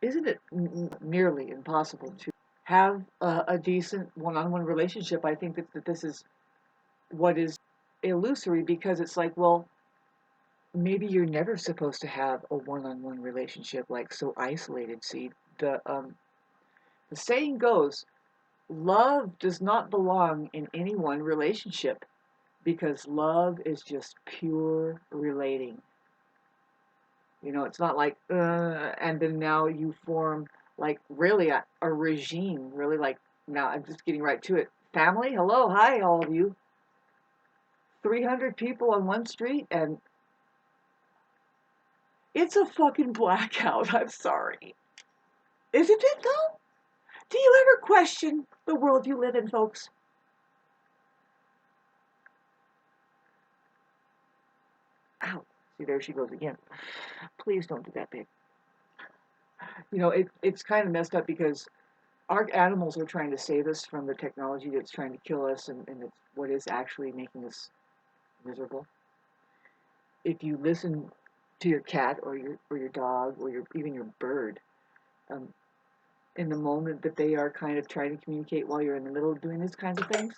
isn't it nearly impossible to have a decent one-on-one relationship? I think that this is what is illusory, because it's like, well, maybe you're never supposed to have a one-on-one relationship, like, so isolated. See, the saying goes, love does not belong in any one relationship, because love is just pure relating. You know, it's not like, and then now you form like really a regime, really, like, now I'm just getting right to it. Family, hello, hi, all of you. 300 people on one street, and it's a fucking blackout. I'm sorry. Isn't it though? Do you ever question the world you live in, folks? Ow. See, there she goes again. Please don't do that, babe. You know, it's kind of messed up, because our animals are trying to save us from the technology that's trying to kill us, and it's what is actually making us miserable. If you listen to your cat or your dog or even your bird, um, in the moment that they are kind of trying to communicate while you're in the middle of doing these kinds of things,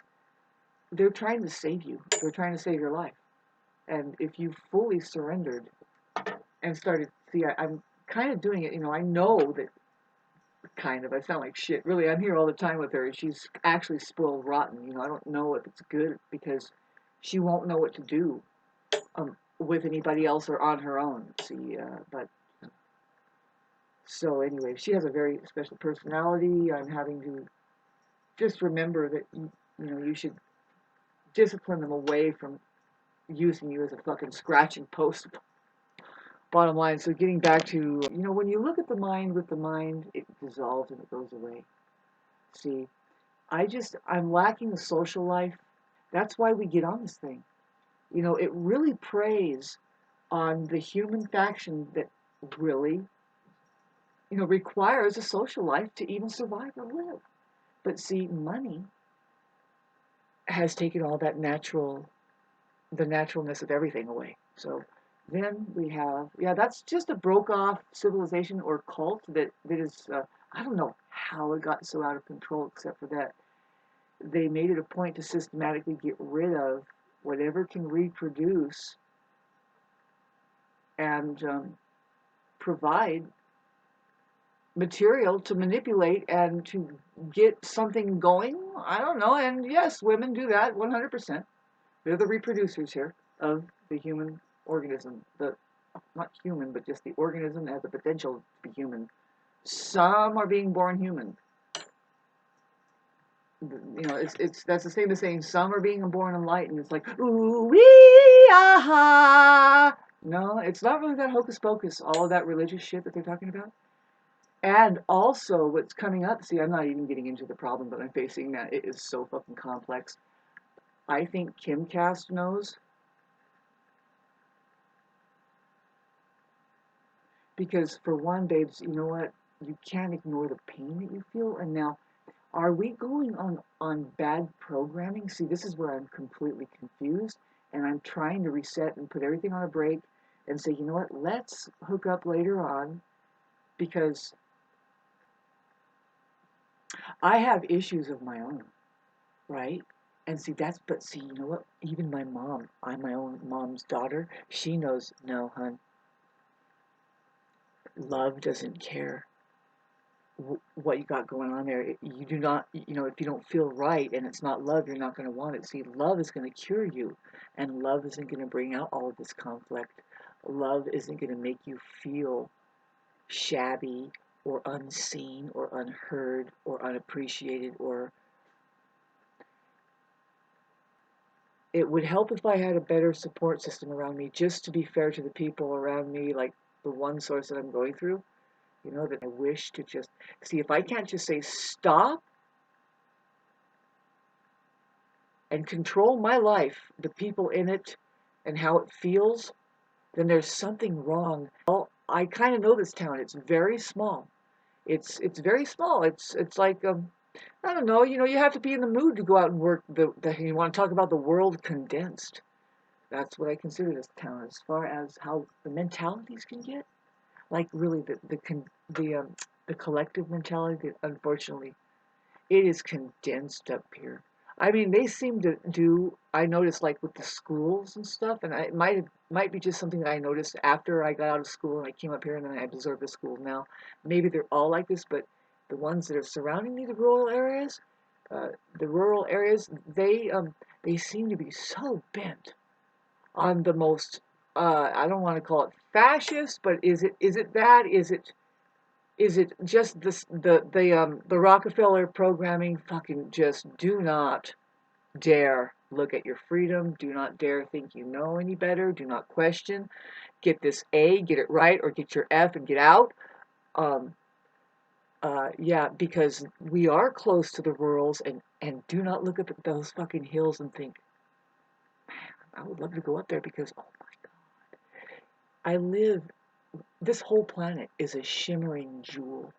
they're trying to save you. They're trying to save your life. And if you fully surrendered and started, see, I'm kind of doing it. You know, I know that kind of. I sound like shit. Really, I'm here all the time with her, and she's actually spoiled rotten. You know, I don't know if it's good, because she won't know what to do with anybody else or on her own. See, but so anyway, she has a very special personality. I'm having to just remember that you know, you should discipline them away from using you as a fucking scratching post. Bottom line. So getting back to, you know, when you look at the mind with the mind, it dissolves and it goes away. See, I'm lacking a social life. That's why we get on this thing. You know, it really preys on the human faction that really, you know, requires a social life to even survive or live. But see, money has taken all that the naturalness of everything away. So then we have, yeah, that's just a broke off civilization or cult that is, I don't know how it got so out of control, except for that they made it a point to systematically get rid of whatever can reproduce and provide material to manipulate and to get something going. I don't know. And yes, women do that 100%. They're the reproducers here of the human organism. The not human, but just the organism has the potential to be human. Some are being born human. You know, it's that's the same as saying some are being born enlightened. It's like, ooh wee aha. No, it's not really that hocus pocus. All of that religious shit that they're talking about. And also, what's coming up. See, I'm not even getting into the problem that I'm facing. That it is so fucking complex. I think Kimcast knows, because for one, babes, you know what? You can't ignore the pain that you feel. And now, are we going on bad programming? See, this is where I'm completely confused, and I'm trying to reset and put everything on a break and say, you know what? Let's hook up later on, because I have issues of my own, right? And see, but see, you know what? Even my mom, I'm my own mom's daughter. She knows, no, hun, love doesn't care what you got going on there. You do not, you know, if you don't feel right and it's not love, you're not going to want it. See, love is going to cure you, and love isn't going to bring out all of this conflict. Love isn't going to make you feel shabby or unseen or unheard or unappreciated. Or it would help if I had a better support system around me, just to be fair to the people around me, like the one source that I'm going through. You know, that I wish to just see, if I can't just say stop and control my life, the people in it, and how it feels, then there's something wrong. Well, I kind of know this town. It's very small. It's very small. It's like, I don't know. You know, you have to be in the mood to go out and work. You want to talk about the world condensed. That's what I consider this town, as far as how the mentalities can get. Like really, the the collective mentality that unfortunately it is condensed up here. I mean, they seem to do. I noticed like with the schools and stuff, and it might be just something that I noticed after I got out of school and I came up here and then I observed the school now. Maybe they're all like this, but the ones that are surrounding me, uh, the rural areas, they seem to be so bent on the most. I don't want to call it fascist, but is it that? Is it just the Rockefeller programming? Fucking just do not dare look at your freedom. Do not dare think you know any better. Do not question. Get this A, get it right, or get your F and get out. Um, yeah, because we are close to the rurals, and do not look up at those fucking hills and think, I would love to go up there because oh my God, I live. This whole planet is a shimmering jewel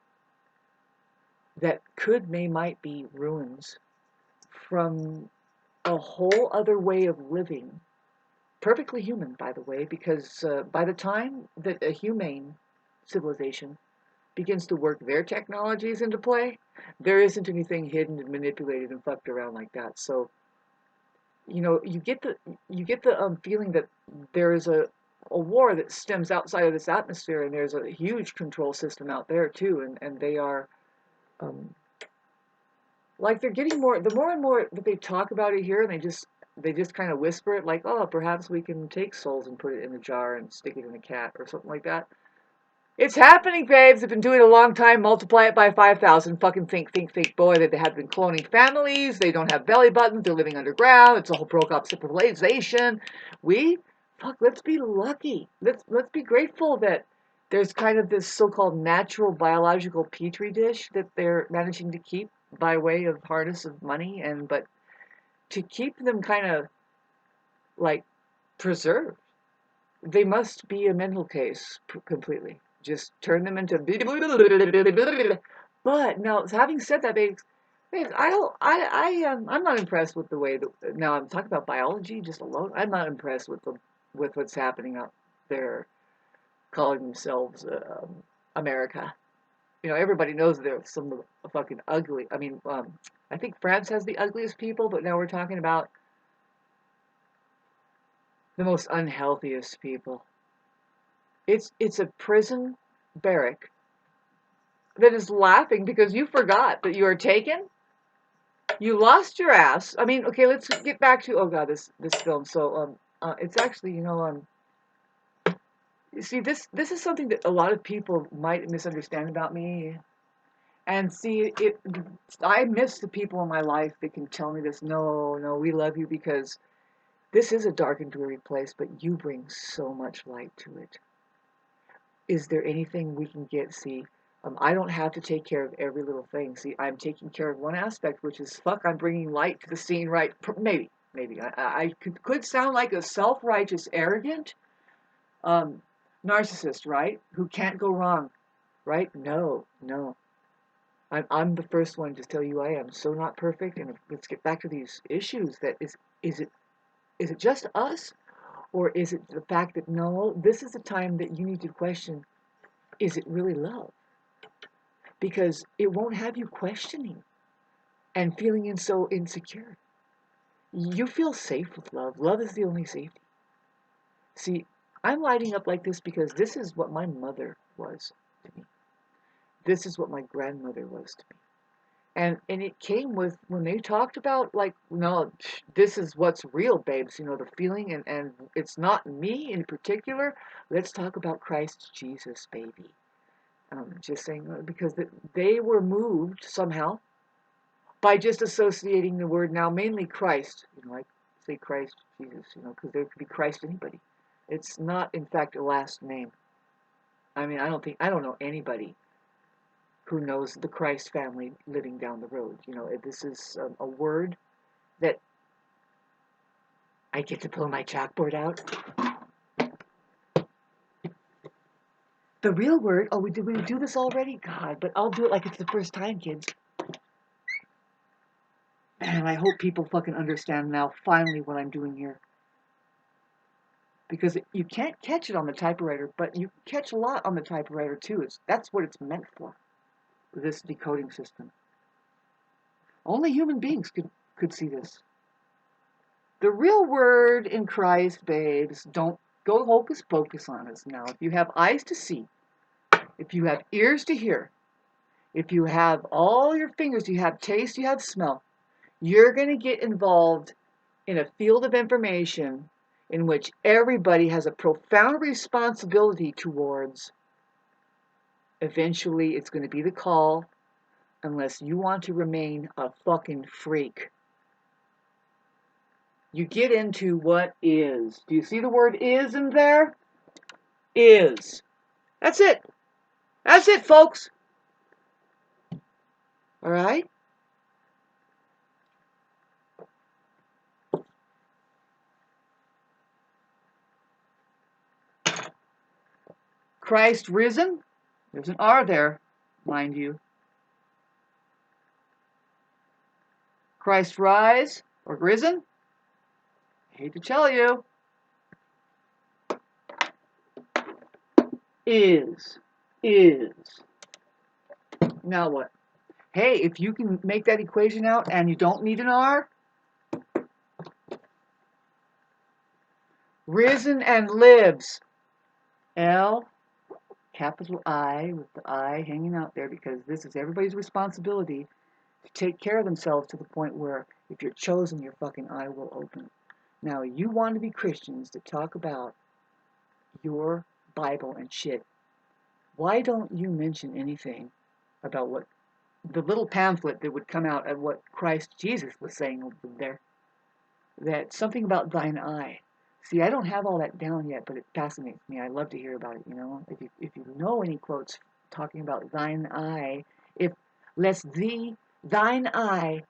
that might be ruins from a whole other way of living. Perfectly human, by the way, because by the time that a humane civilization begins to work their technologies into play, there isn't anything hidden and manipulated and fucked around like that. So, you get the feeling that there is a war that stems outside of this atmosphere, and there's a huge control system out there too, and they are um, like they're getting more. The more and more that they talk about it here, and they just kind of whisper it, like, oh, perhaps we can take souls and put it in a jar and stick it in a cat or something like that. It's happening, babes. They've been doing it a long time. Multiply it by 5,000. Fucking think. Boy, that they have been cloning families. They don't have belly buttons. They're living underground. It's a whole broke up civilization. We, fuck, let's be lucky. Let's be grateful that there's kind of this so-called natural biological petri dish that they're managing to keep by way of harness of money, but to keep them kind of like preserved, they must be a mental case completely. Just turn them into. But now, having said that, babes, I don't. I'm not impressed with the way that. Now I'm talking about biology just alone. I'm not impressed with what's happening up there, calling themselves America. Everybody knows they're some of the fucking ugly. I mean, I think France has the ugliest people, but now we're talking about the most unhealthiest people. It's a prison barrack that is laughing because you forgot that you are taken. You lost your ass. I mean, okay, let's get back to oh god, this film. So it's actually you see this is something that a lot of people might misunderstand about me. And see it, I miss the people in my life that can tell me this. No, no, we love you because this is a dark and dreary place, but you bring so much light to it. Is there anything we can get? See, I don't have to take care of every little thing. See, I'm taking care of one aspect, which is fuck. I'm bringing light to the scene, right? Maybe I could sound like a self-righteous, arrogant um, narcissist, right? Who can't go wrong, right? No, no. I'm the first one to tell you I am so not perfect. And let's get back to these issues. Is it is it just us, or is it the fact that no, this is a time that you need to question: is it really love? Because it won't have you questioning and feeling so insecure. You feel safe with love. Love is the only safety. See, I'm lighting up like this because this is what my mother was to me. This is what my grandmother was to me. And it came with when they talked about like, no, this is what's real, babes. The feeling and it's not me in particular. Let's talk about Christ Jesus, baby. Just saying because they were moved somehow by just associating the word now mainly Christ, like say Christ Jesus, because there could be Christ anybody. It's not, in fact, a last name. I mean, I don't know anybody who knows the Christ family living down the road. This is a word that I get to pull my chalkboard out. The real word. Oh, did we do this already? God, but I'll do it like it's the first time, kids. And I hope people fucking understand now, finally, what I'm doing here. Because you can't catch it on the typewriter, but you catch a lot on the typewriter too. That's what it's meant for. this decoding system. Only human beings could see this. The real word in Christ, babes, don't go hocus pocus on us now. If you have eyes to see, if you have ears to hear, if you have all your fingers, you have taste, you have smell, you're going to get involved in a field of information in which everybody has a profound responsibility towards. Eventually, it's going to be the call, unless you want to remain a fucking freak. You get into what is. Do you see the word is in there? Is. That's it. That's it, folks. All right? Christ risen. There's an R there, mind you. Christ rise or risen. I hate to tell you. Is. Now what? Hey, if you can make that equation out and you don't need an R, risen and lives. L, capital I, with the I hanging out there, because this is everybody's responsibility to take care of themselves to the point where if you're chosen, your fucking eye will open. Now, you want to be Christians that talk about your Bible and shit. Why don't you mention anything about what the little pamphlet that would come out of what Christ Jesus was saying over there? That something about thine eye. See, I don't have all that down yet, but it fascinates me. I love to hear about it, you know. If you know any quotes talking about thine eye, if lest thine eye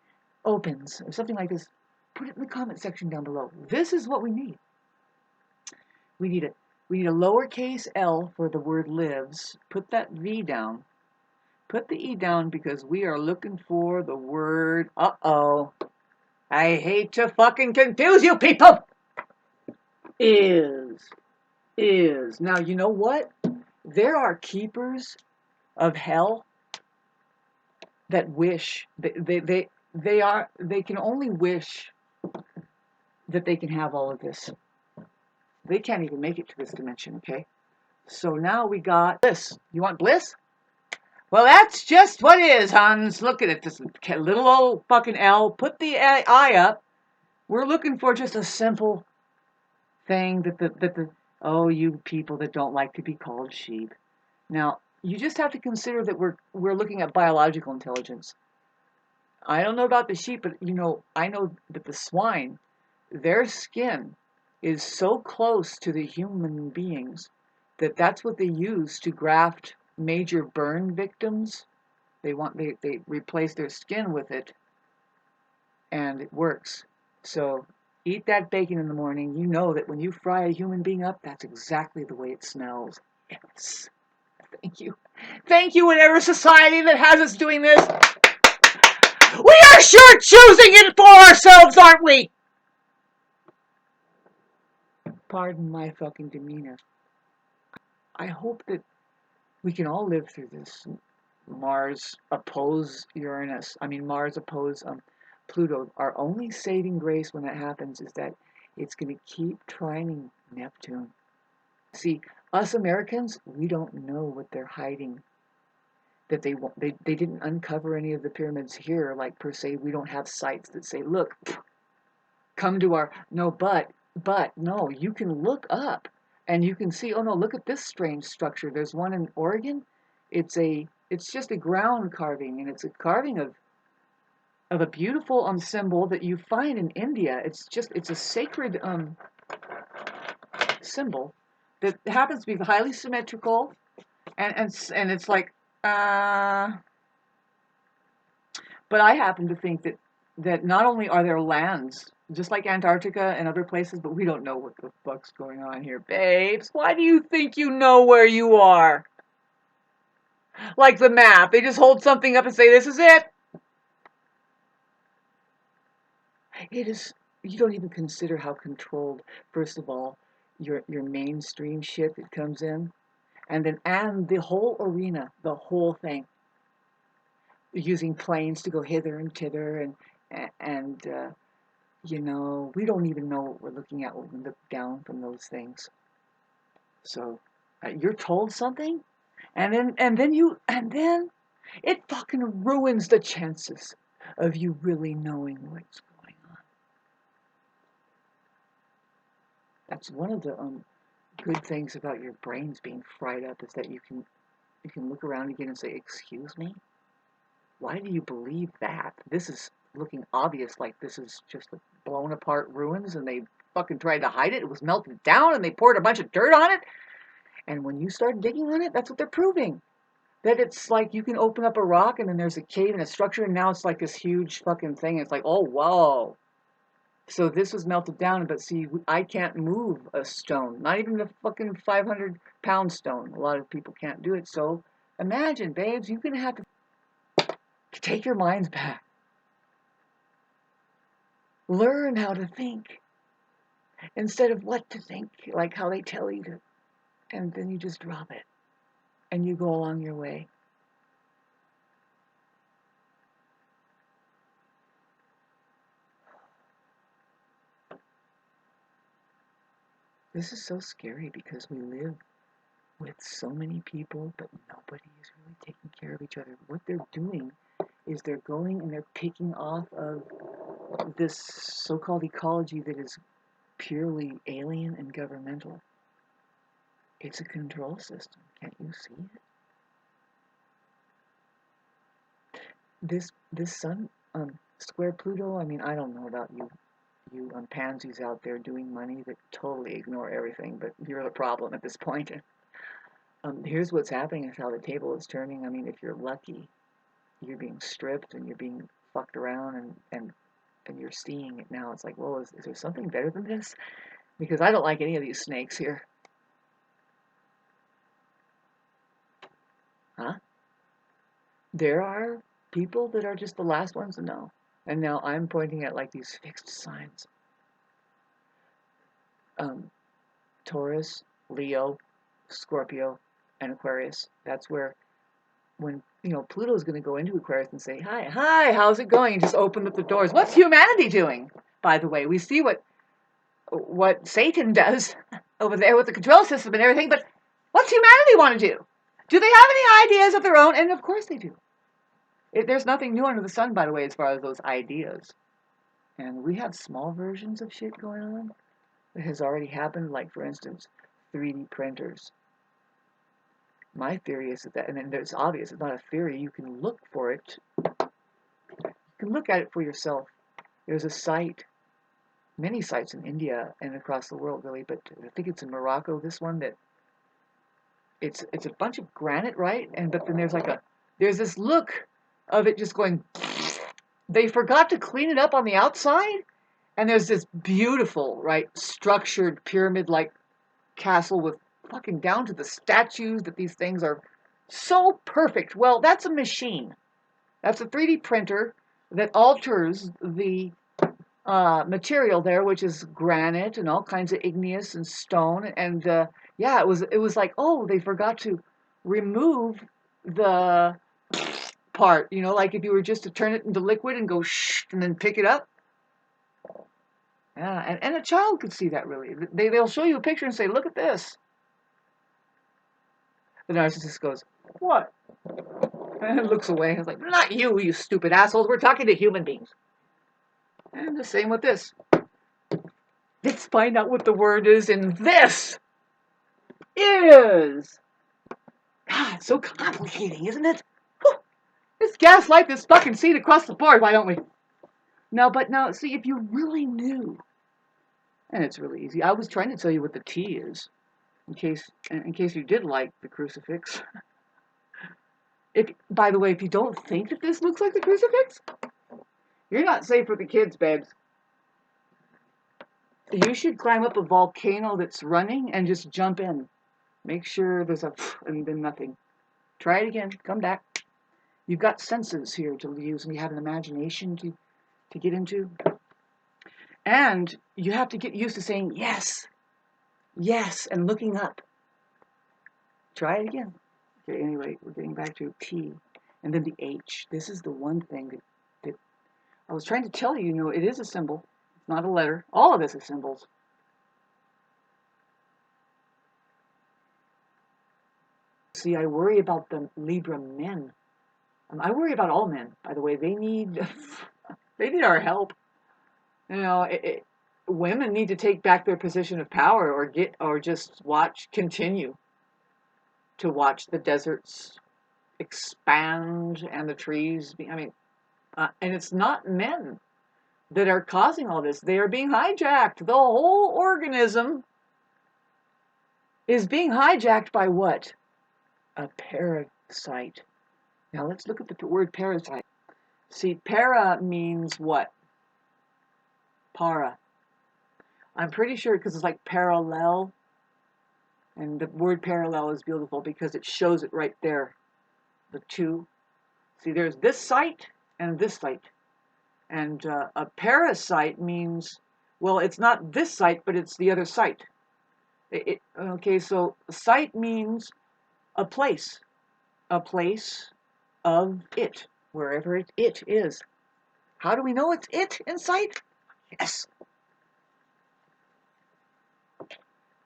opens, or something like this, put it in the comment section down below. This is what we need. We need a lowercase l for the word lives. Put that V down. Put the E down because we are looking for the word, I hate to fucking confuse you people! Is. Now, you know what? There are keepers of hell that wish, they can only wish that they can have all of this. They can't even make it to this dimension, okay? So now we got bliss. You want bliss? Well, that's just what is, Hans. Look at it, this little old fucking L. Put the I up. We're looking for just a simple thing that oh, you people that don't like to be called sheep. Now, you just have to consider that we're looking at biological intelligence. I don't know about the sheep, but you know, I know that the swine, their skin is so close to the human beings that that's what they use to graft major burn victims. They replace their skin with it, and it works. So eat that bacon in the morning. You know that when you fry a human being up, that's exactly the way it smells. Yes. Thank you. Thank you, whatever society that has us doing this. We are sure choosing it for ourselves, aren't we? Pardon my fucking demeanor. I hope that we can all live through this. Mars oppose Pluto. Our only saving grace when that happens is that it's going to keep trining Neptune. See, us Americans, we don't know what they're hiding. That they didn't uncover any of the pyramids here, like per se. We don't have sites that say, look, come to our, no, but no, you can look up and you can see, oh no, look at this strange structure. There's one in Oregon. It's just a ground carving, and it's a carving of a beautiful symbol that you find in India. It's a sacred symbol that happens to be highly symmetrical, and it's like but I happen to think that not only are there lands just like Antarctica and other places, but we don't know what the fuck's going on here. Babes, why do you think you know where you are? Like the map, they just hold something up and say, this is it. It is, you don't even consider how controlled, first of all, your mainstream shit that comes in, and the whole arena, the whole thing. using planes to go hither and thither, and you know, we don't even know what we're looking at when we look down from those things. So you're told something, and then it fucking ruins the chances of you really knowing what's going on. That's one of the good things about your brains being fried up, is that you can look around again and say, "Excuse me? Why do you believe that? This is looking obvious, like this is just blown apart ruins, and they fucking tried to hide it. It was melted down, and they poured a bunch of dirt on it." And when you start digging on it, that's what they're proving. That it's like you can open up a rock, and then there's a cave and a structure, and now it's like this huge fucking thing. It's like, oh, whoa. So this was melted down, but see, I can't move a stone, not even a fucking 500-pound stone. A lot of people can't do it. So imagine, babes, you're going to have to take your minds back. Learn how to think instead of what to think, like how they tell you to. And then you just drop it and you go along your way. This is so scary because we live with so many people, but nobody is really taking care of each other. What they're doing is they're going and they're picking off of this so-called ecology that is purely alien and governmental. It's a control system. Can't you see it? This sun square Pluto, I mean, I don't know about you pansies out there doing money that totally ignore everything, but you're the problem at this point. Here's what's happening, is how the table is turning. I mean, if you're lucky, you're being stripped and you're being fucked around, and you're seeing it now. It's like, well, is there something better than this? Because I don't like any of these snakes here. Huh? There are people that are just the last ones to know. And now I'm pointing at like these fixed signs. Taurus, Leo, Scorpio, and Aquarius. That's where, when, you know, Pluto is going to go into Aquarius and say, hi, how's it going? And just open up the doors. What's humanity doing? By the way, we see what Satan does over there with the control system and everything, but what's humanity want to do? Do they have any ideas of their own? And of course they do. There's nothing new under the sun, by the way, as far as those ideas. And we have small versions of shit going on that has already happened, like, for instance, 3D printers. My theory is that, and it's obvious, it's not a theory, you can look for it. You can look at it for yourself. There's a site, many sites in India and across the world, really, but I think it's in Morocco, this one, that it's a bunch of granite, right? But then there's this look of it just going, they forgot to clean it up on the outside, and there's this beautiful, right, structured pyramid-like castle with fucking down to the statues, that these things are so perfect. Well, that's a machine. That's a 3D printer that alters the material there, which is granite and all kinds of igneous and stone. And yeah, it was like, oh, they forgot to remove the part, you know, like if you were just to turn it into liquid and go shh and then pick it up. Yeah, and a child could see that, really. They'll show you a picture and say, look at this. The narcissist goes, what? And looks away. It's like, not you, you stupid assholes. We're talking to human beings. And the same with this. Let's find out what the word is in this. Is. God, it's so complicating, isn't it? Whew. Let's gaslight this fucking seed across the board, why don't we? Now, see, if you really knew, and it's really easy. I was trying to tell you what the T is, in case you did like the crucifix. By the way, if you don't think that this looks like the crucifix, you're not safe with the kids, babes. You should climb up a volcano that's running and just jump in. Make sure there's and then nothing. Try it again. Come back. You've got senses here to use, and you have an imagination to get into. And you have to get used to saying yes, and looking up. Try it again. Okay, anyway, we're getting back to T. And then the H. This is the one thing that I was trying to tell you, you know, it is a symbol. It's not a letter. All of this is symbols. See, I worry about the Libra men. I worry about all men, by the way. They need our help. You know, women need to take back their position of power, or just continue to watch the deserts expand and the trees. And it's not men that are causing all this. They are being hijacked. The whole organism is being hijacked by what? A parasite. Now let's look at the word parasite. See, para means what? Para. I'm pretty sure because it's like parallel. And the word parallel is beautiful because it shows it right there. The two. See, there's this site and this site. And a parasite means, well, it's not this site, but it's the other site. Okay, so site means a place of it, wherever it is. How do we know it's it in sight? Yes.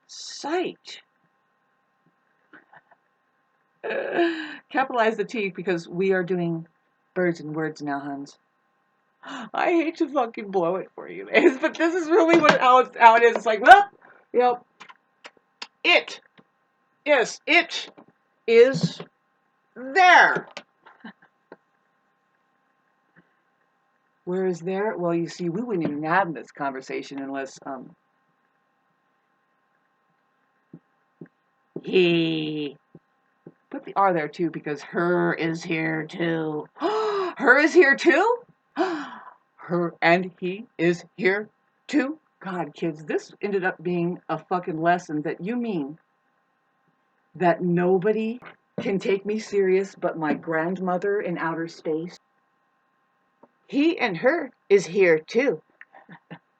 Sight. Capitalize the T because we are doing birds and words now, Hans. I hate to fucking blow it for you guys, but this is really how it is. It's like, well, you know, it. Yes, it is there. Where is there? Well, you see, we wouldn't even have this conversation unless he. Put the R there too because her is here too. Her is here too? Her and he is here too? God, kids, this ended up being a fucking lesson that you mean that nobody can take me serious but my grandmother in outer space. He and her is here too.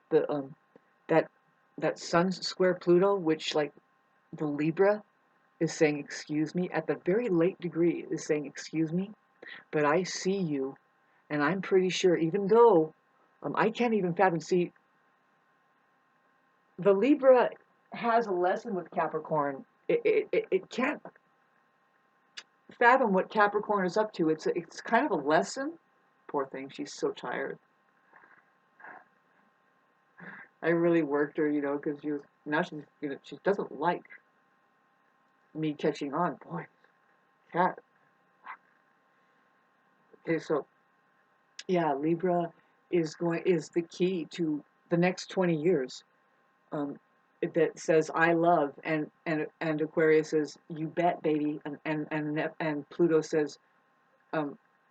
The that sun square Pluto, which like the Libra is saying excuse me at the very late degree is saying excuse me, but I see you, and I'm pretty sure even though I can't even fathom. See, the Libra has a lesson with Capricorn. It can't fathom what Capricorn is up to. It's kind of a lesson. Poor thing, she's so tired. I really worked her, you know, because she doesn't like me catching on. Boy, cat. Okay, so yeah, Libra is the key to the next 20 years. That says I love, and Aquarius says you bet, baby, and Pluto says,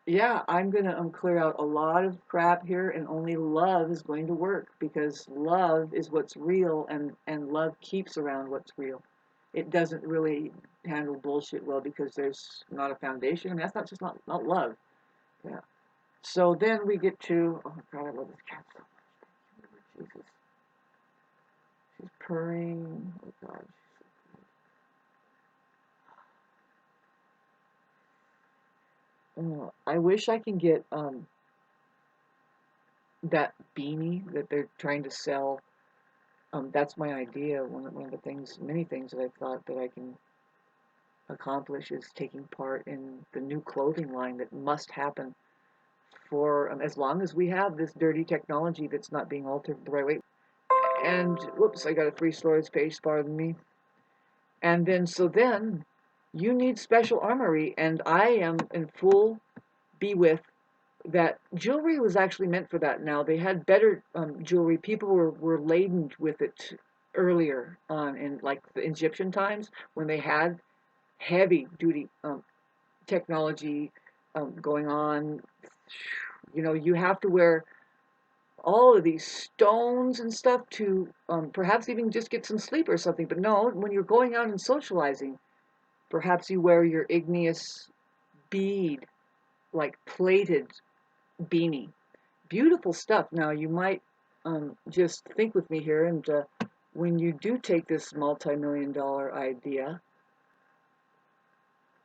yeah, I'm gonna clear out a lot of crap here, and only love is going to work because love is what's real, and love keeps around what's real. It doesn't really handle bullshit well because there's not a foundation. I mean, that's not just not love. Yeah. So then we get to, oh God, I love this cat so much. Jesus. She's purring. Oh God. I wish I can get that beanie that they're trying to sell. That's my idea. One of the things, many things that I thought that I can accomplish is taking part in the new clothing line that must happen for as long as we have this dirty technology that's not being altered the right way. And whoops, I got a free storage space, pardon me. And then you need special armory, and I am in full be with that. Jewelry was actually meant for that. Now they had better jewelry. People were laden with it earlier on in like the Egyptian times when they had heavy duty technology going on. You know, you have to wear all of these stones and stuff to perhaps even just get some sleep or something. But no, when you're going out and socializing, perhaps you wear your igneous bead, like plated beanie. Beautiful stuff. Now, you might just think with me here, and when you do take this multi-million-dollar idea,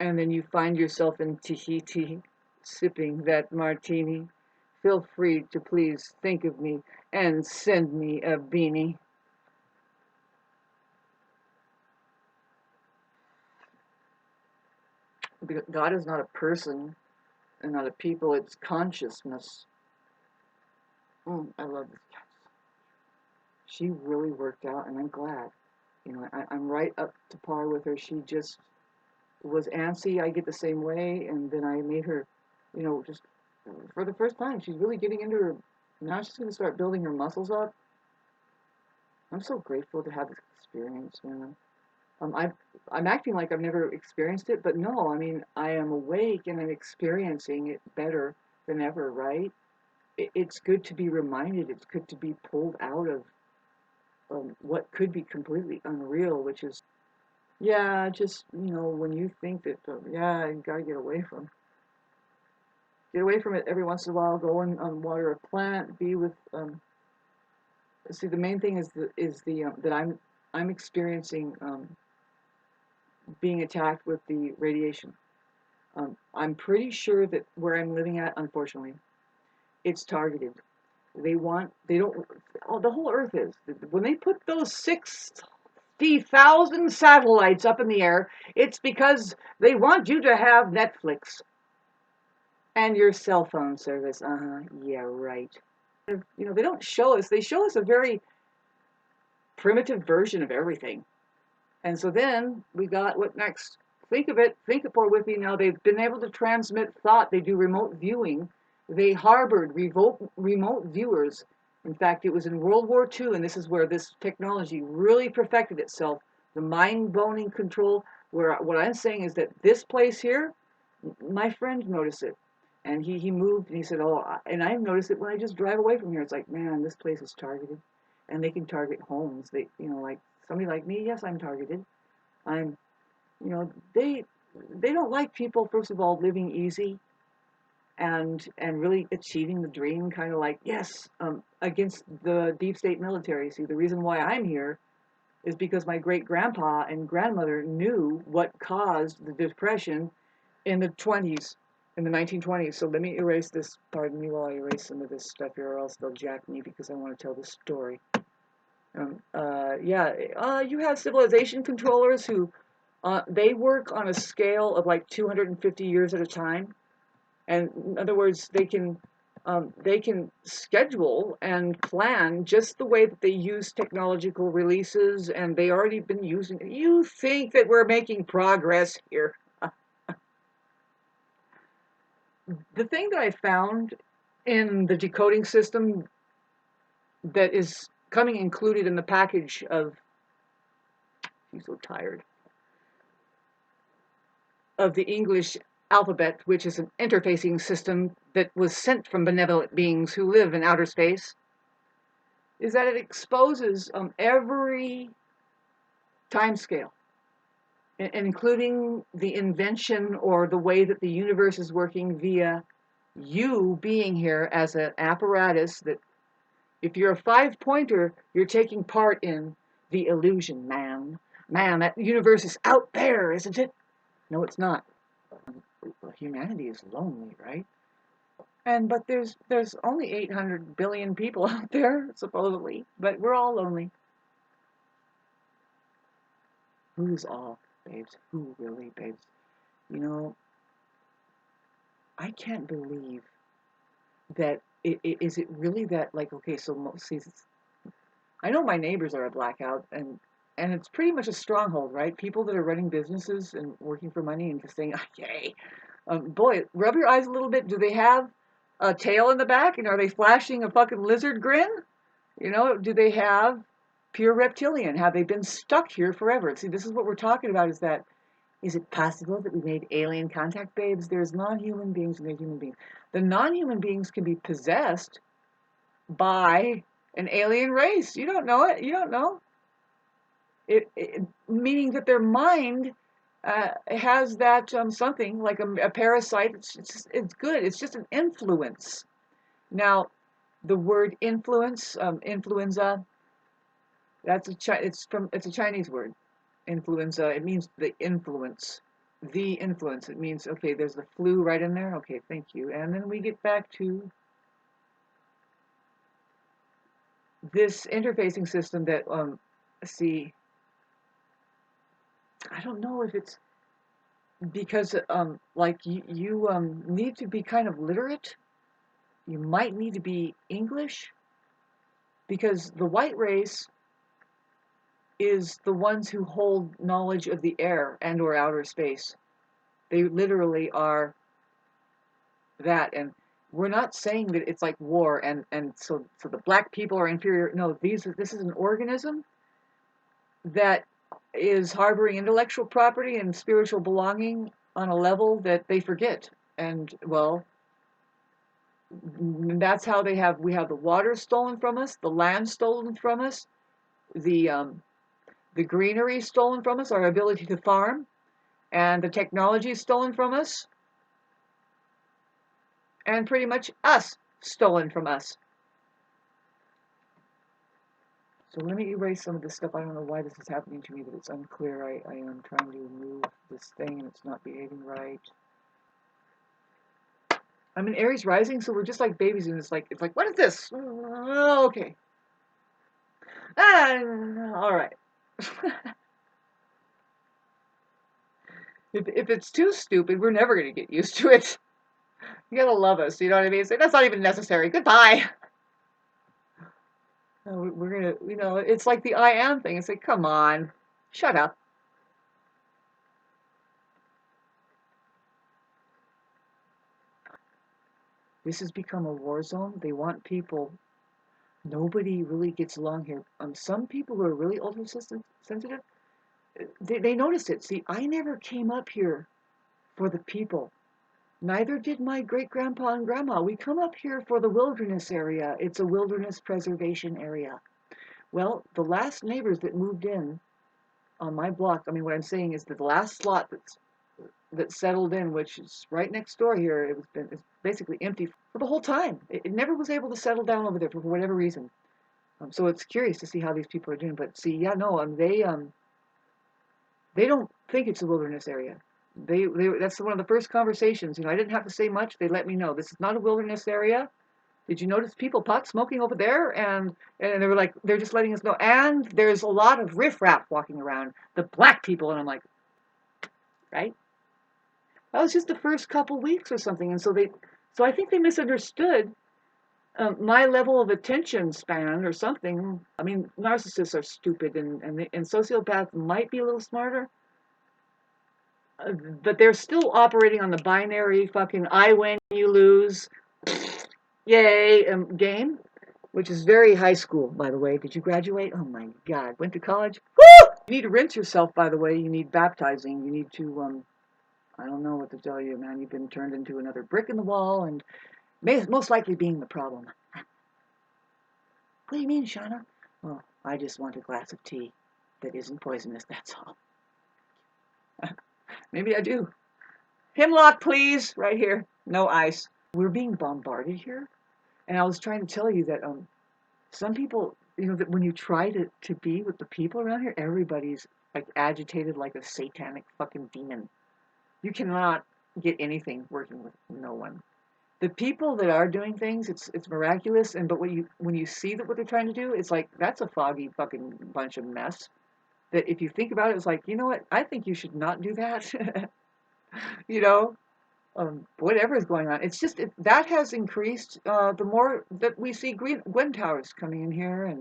and then you find yourself in Tahiti, sipping that martini. Feel free to please think of me and send me a beanie. Because God is not a person and not a people, it's consciousness. I love this cat. She really worked out, and I'm glad. You know, I'm right up to par with her. She just was antsy. I get the same way, and then I made her, you know, just for the first time, she's really getting into her. Now she's going to start building her muscles up. I'm so grateful to have this experience, man. I'm acting like I've never experienced it, but no, I mean, I am awake and I'm experiencing it better than ever, right? It's good to be reminded. It's good to be pulled out of what could be completely unreal, which is, yeah, just, you know, when you think that, yeah, you gotta get away from it every once in a while, go and water a plant, be with, see, the main thing is the that I'm experiencing being attacked with the radiation. I'm pretty sure that where I'm living at, unfortunately, it's targeted. They don't, oh, the whole earth is. When they put those 60,000 satellites up in the air, it's because they want you to have Netflix and your cell phone service. Yeah, right. You know, they don't show us, they show us a very primitive version of everything. And so then we got what next? Think of it, think it for with me now. They've been able to transmit thought. They do remote viewing. They harbored remote viewers. In fact, it was in World War II, and this is where this technology really perfected itself. The mind-boning control, where what I'm saying is that this place here, my friend noticed it. And he moved and he said, oh, and I've noticed it when I just drive away from here. It's like, man, this place is targeted. And they can target homes. They, you know, like somebody like me, yes, I'm targeted. I'm, you know, they don't like people, first of all, living easy and really achieving the dream, kind of like, yes, against the deep state military. See, the reason why I'm here is because my great grandpa and grandmother knew what caused the depression in the 20s, in the 1920s. So let me erase this. Pardon me while I erase some of this stuff here, or else they'll jack me because I want to tell the story. You have civilization controllers who they work on a scale of like 250 years at a time, and in other words, they can schedule and plan just the way that they use technological releases, and they already been using it. You think that we're making progress here? The thing that I found in the decoding system that is coming included in the package of, I'm so tired, of the English alphabet, which is an interfacing system that was sent from benevolent beings who live in outer space, is that it exposes every time scale, including the invention or the way that the universe is working via you being here as an apparatus that, if you're a 5-pointer, you're taking part in the illusion, man. Man, that universe is out there, isn't it? No, it's not. Humanity is lonely, right? But there's only 800 billion people out there, supposedly, but we're all lonely. Who's all, babes? Who really, babes? You know, I can't believe that. Is it really that, like, okay, so see, I know my neighbors are a blackout, and it's pretty much a stronghold, right? People that are running businesses and working for money and just saying, oh, yay. Boy, rub your eyes a little bit. Do they have a tail in the back? And are they flashing a fucking lizard grin? You know, do they have pure reptilian? Have they been stuck here forever? See, this is what we're talking about, is that, is it possible that we made alien contact, babes? There's non-human beings and there's human beings. The non-human beings can be possessed by an alien race. You don't know it. You don't know. Meaning that their mind has that something like a parasite. It's good. It's just an influence. Now, the word influence, influenza, it's a Chinese word. Influenza. It means the influence. the influence. It means, okay, there's the flu right in there. Okay, thank you. And then we get back to this interfacing system that, see, I don't know if it's because, like, you need to be kind of literate. You might need to be English, because the white race is the ones who hold knowledge of the air and or outer space. They literally are that. And we're not saying that it's like war and so the black people are inferior. No, this is an organism that is harboring intellectual property and spiritual belonging on a level that they forget. And well, that's how we have the water stolen from us, the land stolen from us, the greenery stolen from us, our ability to farm, and the technology stolen from us, and pretty much us stolen from us. So let me erase some of this stuff. I don't know why this is happening to me, but it's unclear. I am trying to move this thing and it's not behaving right. I'm in Aries rising, so we're just like babies, and it's like, what is this? Oh, okay. All right. If it's too stupid, we're never going to get used to it. You gotta love us, you know what I mean? Say, that's not even necessary. Goodbye. No, we're gonna, it's like the I am thing. It's like, come on, shut up. This has become a war zone. They want people. Nobody really gets along here. Some people who are really ultra sensitive, they notice it. See, I never came up here for the people. Neither did my great grandpa and grandma. We come up here for the wilderness area. It's a wilderness preservation area. Well, the last neighbors that moved in on my block, I mean, what I'm saying is that the last slot that settled in, which is right next door here, it's basically empty for the whole time. It never was able to settle down over there for whatever reason. So it's curious to see how these people are doing. But see, yeah, no, they don't think it's a wilderness area. They that's one of the first conversations. I didn't have to say much. They let me know this is not a wilderness area. Did you notice people pot smoking over there? And they were like, they're just letting us know. And there's a lot of riffraff walking around, the black people. And I'm like, right? That was just the first couple weeks or something. And so I think they misunderstood my level of attention span or something. I mean, narcissists are stupid, and sociopaths might be a little smarter, but they're still operating on the binary fucking I win, you lose, yay game, which is very high school, by the way. Did you graduate? Oh my God, went to college? Woo! You need to rinse yourself, by the way. You need baptizing. You need to, I don't know what to tell you, man. You've been turned into another brick in the wall, and most likely being the problem. What do you mean, Shauna? Well, I just want a glass of tea that isn't poisonous, that's all. Maybe I do. Hemlock, please, right here. No ice. We're being bombarded here. And I was trying to tell you that some people, that when you try to be with the people around here, everybody's like agitated like a satanic fucking demon. You cannot get anything working with no one. The people that are doing things, it's miraculous. But when you see that what they're trying to do, it's like that's a foggy fucking bunch of mess. That if you think about it, it's like, you know what? I think you should not do that. you know, whatever is going on. It's just that has increased the more that we see Gwen towers coming in here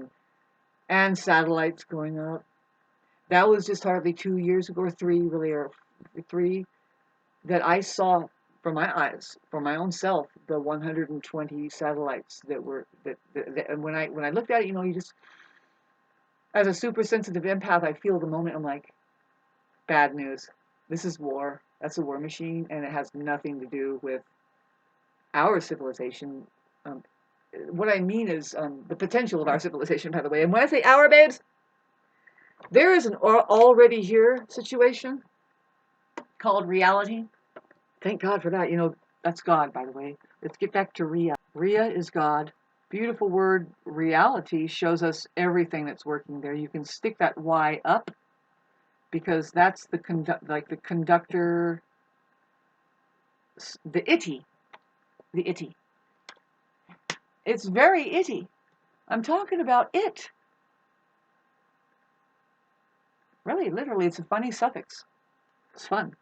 and satellites going up. That was just hardly 2 years ago, or three, really, or three, that I saw for my eyes, for my own self, the 120 satellites that were that and when I looked at it, you just, as a super sensitive empath, I feel the moment. I'm like, bad news. This is war. That's a war machine, and it has nothing to do with our civilization. What I mean is the potential of our civilization, by the way. And when I say our, babes, there is an already here situation called reality. Thank God for that. That's God, by the way. Let's get back to Rhea. Rhea is God. Beautiful word. Reality shows us everything that's working there. You can stick that Y up because that's the conductor, the itty, the itty. It's very itty. I'm talking about it. Really, literally, it's a funny suffix. It's fun.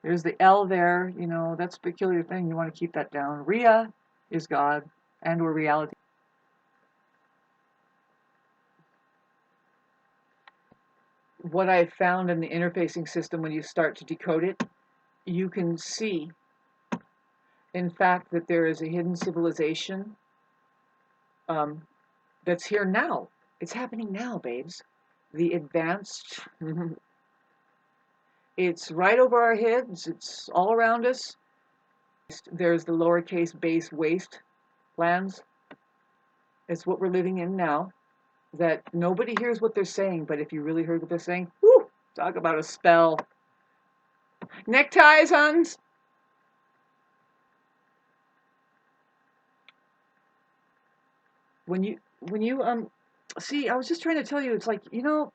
There's the L there, you know, that's a peculiar thing. You want to keep that down. Ria is God and or reality. What I found in the interfacing system, when you start to decode it, you can see, in fact, that there is a hidden civilization that's here now. It's happening now, babes. The advanced, it's right over our heads. It's all around us. There's the lowercase base waste lands. It's what we're living in now. That nobody hears what they're saying, but if you really heard what they're saying, whoo, talk about a spell. Neckties, Hans. When you see, I was just trying to tell you, it's like, you know,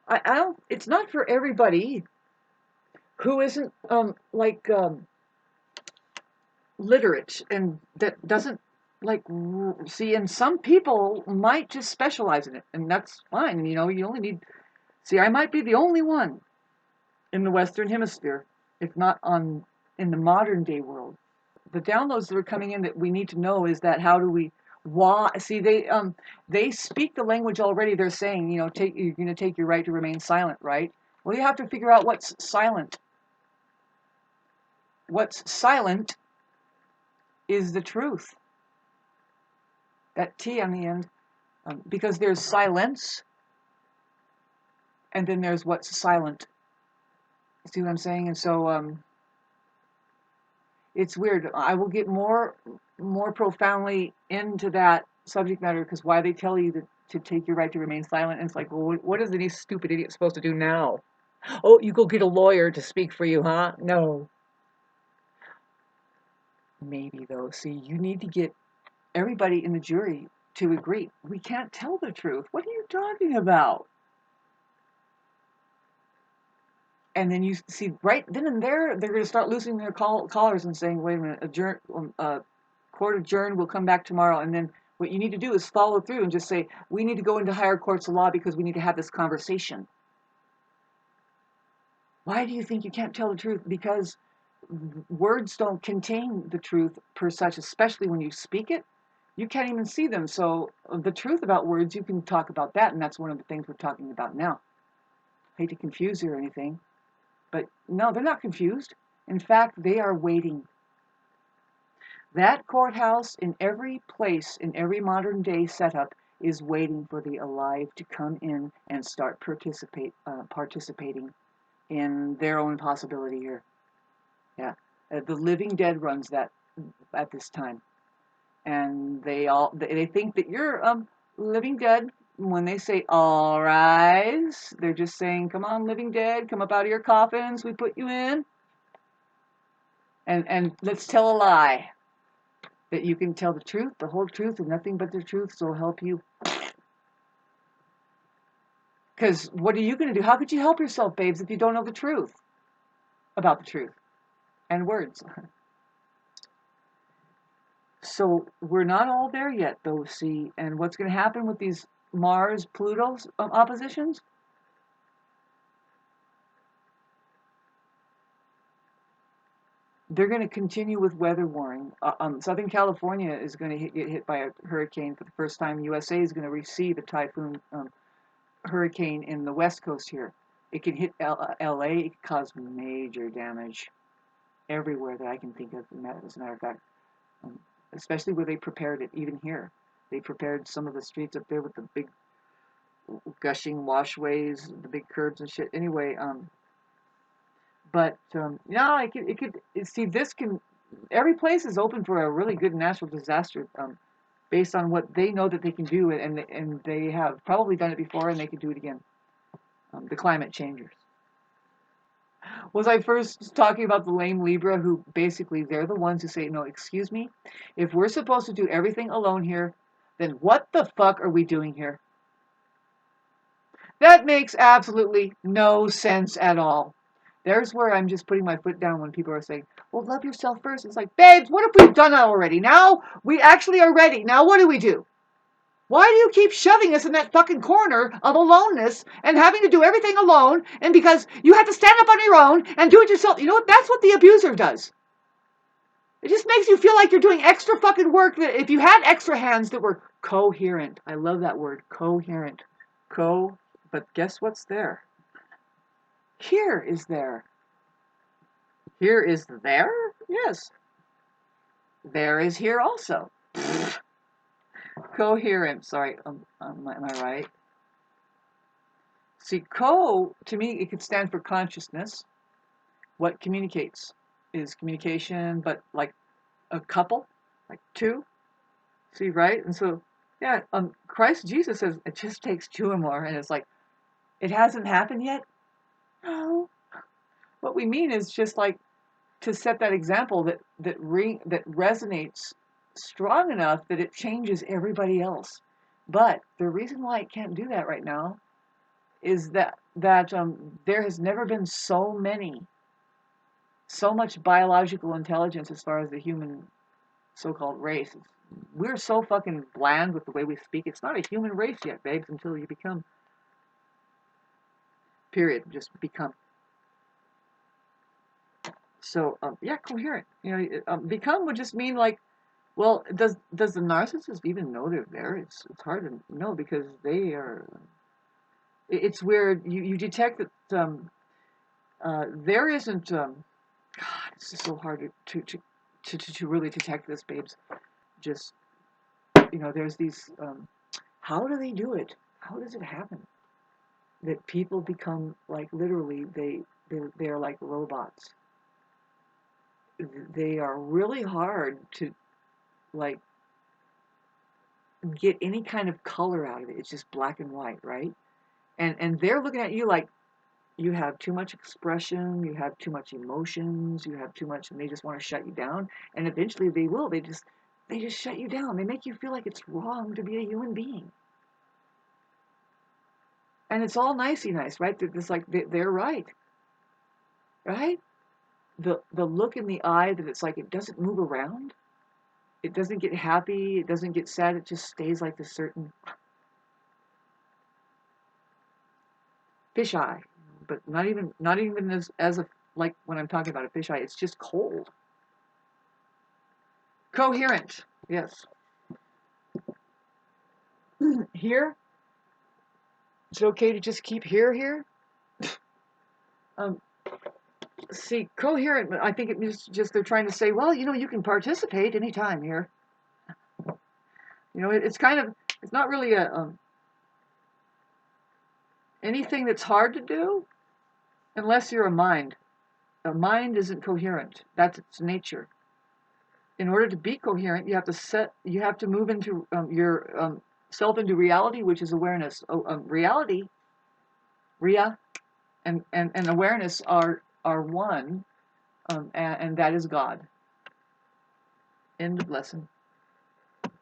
I don't. It's not for everybody who isn't literate and that doesn't like see. And some people might just specialize in it, and that's fine. You know, you only need. See, I might be the only one in the Western Hemisphere, if not in the modern day world. The downloads that are coming in that we need to know is that how do we why see they speak the language already. They're saying, you know, you're going to take your right to remain silent, right? Well, you have to figure out what's silent. What's silent is the truth. That T on the end, because there's silence, and then there's what's silent. See what I'm saying? And so it's weird. I will get more profoundly into that subject matter, because why they tell you to take your right to remain silent, and it's like, well, what is any stupid idiot supposed to do now? Oh, you go get a lawyer to speak for you, huh? No. Maybe though. See, you need to get everybody in the jury to agree. We can't tell the truth. What are you talking about? And then you see, right then and there, they're going to start losing their collars and saying, wait a minute, court adjourned, we'll come back tomorrow. And then what you need to do is follow through and just say, we need to go into higher courts of law because we need to have this conversation. Why do you think you can't tell the truth? Because words don't contain the truth per such, especially when you speak it. You can't even see them. So the truth about words, you can talk about that, and that's one of the things we're talking about now. I hate to confuse you or anything, but no, they're not confused. In fact, they are waiting. That courthouse in every place, in every modern day setup, is waiting for the alive to come in and start participating in their own possibility here. Yeah, the living dead runs that at this time, and they think that you're living dead. When they say all rise, they're just saying, come on, living dead, come up out of your coffins, we put you in, and let's tell a lie. That you can tell the truth, the whole truth, and nothing but the truth, so help you. Because what are you going to do? How could you help yourself, babes, if you don't know the truth about the truth and words? So we're not all there yet, though, see. And what's going to happen with these Mars-Pluto oppositions? They're going to continue with weather warning. Southern California is going to get hit by a hurricane for the first time. USA is going to receive a typhoon hurricane in the west coast here. It can hit LA. It can cause major damage everywhere that I can think of, as a matter of fact. Especially where they prepared it, even here. They prepared some of the streets up there with the big gushing washways, the big curbs and shit. Anyway, yeah, it could see, this can, every place is open for a really good natural disaster, based on what they know that they can do, and they have probably done it before, and they can do it again. The climate changers. Was I first talking about the lame Libra, who basically they're the ones who say, no, excuse me, if we're supposed to do everything alone here, then what the fuck are we doing here? That makes absolutely no sense at all. There's where I'm just putting my foot down when people are saying, well, love yourself first. It's like, babes, what if we've done that already? Now we actually are ready. Now what do? Why do you keep shoving us in that fucking corner of aloneness and having to do everything alone? And because you have to stand up on your own and do it yourself. You know what? That's what the abuser does. It just makes you feel like you're doing extra fucking work. That if you had extra hands that were coherent. I love that word, coherent. But guess what's there? Here is there. Here is there? Yes. There is here also. Coherent. Sorry, am I right? See, to me, it could stand for consciousness. What communicates is communication, but like a couple, like two. See, right? And so, yeah, Christ Jesus says it just takes two or more, and it's like, it hasn't happened yet? No. What we mean is just like to set that example that resonates strong enough that it changes everybody else. But the reason why it can't do that right now is that there has never been so much biological intelligence as far as the human so-called race. We're so fucking bland with the way we speak. It's not a human race yet, babes, until you become. Period. Just become. So yeah, coherent. You know, become would just mean like, well, does the narcissist even know they're there? It's hard to know because they are. It's where you detect that there isn't. God, it's just so hard to really detect this, babes. Just there's these. How do they do it? How does it happen? That people become like literally they're like robots. They are really hard to like get any kind of color out of it. It's just black and white, right? And they're looking at you like you have too much expression, you have too much emotions, you have too much, and they just want to shut you down. And eventually they will. They just shut you down. They make you feel like it's wrong to be a human being. And it's all nicey nice, right? It's like they're right, right? The look in the eye that it's like it doesn't move around. It doesn't get happy. It doesn't get sad. It just stays like this certain fisheye, but not even as a like when I'm talking about a fisheye. It's just cold. Coherent. Yes. Here. Is it okay to just keep here? Um, See, coherent. I think it means just they're trying to say, well, you can participate anytime here. It's kind of it's not really a anything that's hard to do unless you're a mind. A mind isn't coherent. That's its nature. In order to be coherent, you have to move into your self into reality, which is awareness. Reality, Ria, and awareness are one, and that is God. End of lesson.